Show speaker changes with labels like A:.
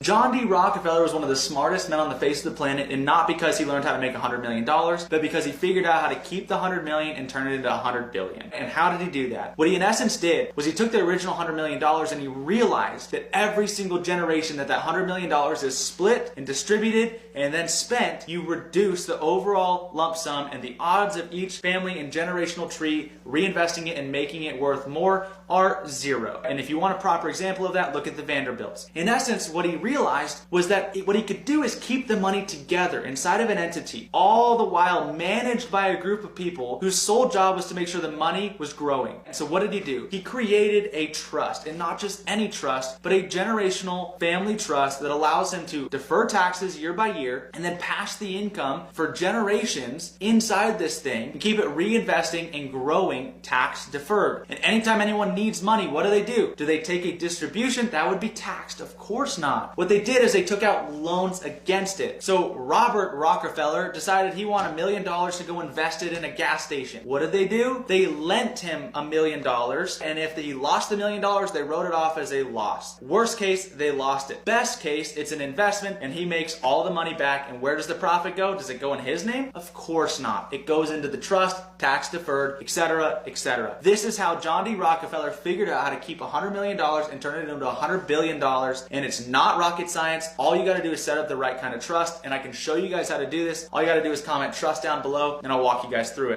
A: John D. Rockefeller was one of the smartest men on the face of the planet, and not because he learned how to make $100 million, but because he figured out how to keep the $100 million and turn it into $100 billion. And how did he do that? What he in essence did was he took the original $100 million and he realized that every single generation that $100 million is split and distributed and then spent, you reduce the overall lump sum and the odds of each family and generational tree reinvesting it and making it worth more are zero. And if you want a proper example of that, look at the Vanderbilts. In essence, what he realized was that what he could do is keep the money together inside of an entity, all the while managed by a group of people whose sole job was to make sure the money was growing. And so what did he do? He created a trust, and not just any trust, but a generational family trust that allows him to defer taxes year by year and then pass the income for generations inside this thing and keep it reinvesting and growing tax deferred. And anytime anyone needs money, what do? Do they take a distribution? That would be taxed. Of course not. What they did is they took out loans against it. So Robert Rockefeller decided he wanted $1 million to go invest it in a gas station. What did they do? They lent him $1 million, and if he lost the $1 million, they wrote it off as a loss. Worst case, they lost it. Best case, it's an investment and he makes all the money back. And where does the profit go? Does it go in his name? Of course not. It goes into the trust, tax deferred, etc., etc. This is how John D. Rockefeller figured out how to keep $100 million and turn it into $100 billion. And it's not rocket science. All you got to do is set up the right kind of trust, and I can show you guys how to do this. All you got to do is comment trust down below and I'll walk you guys through it.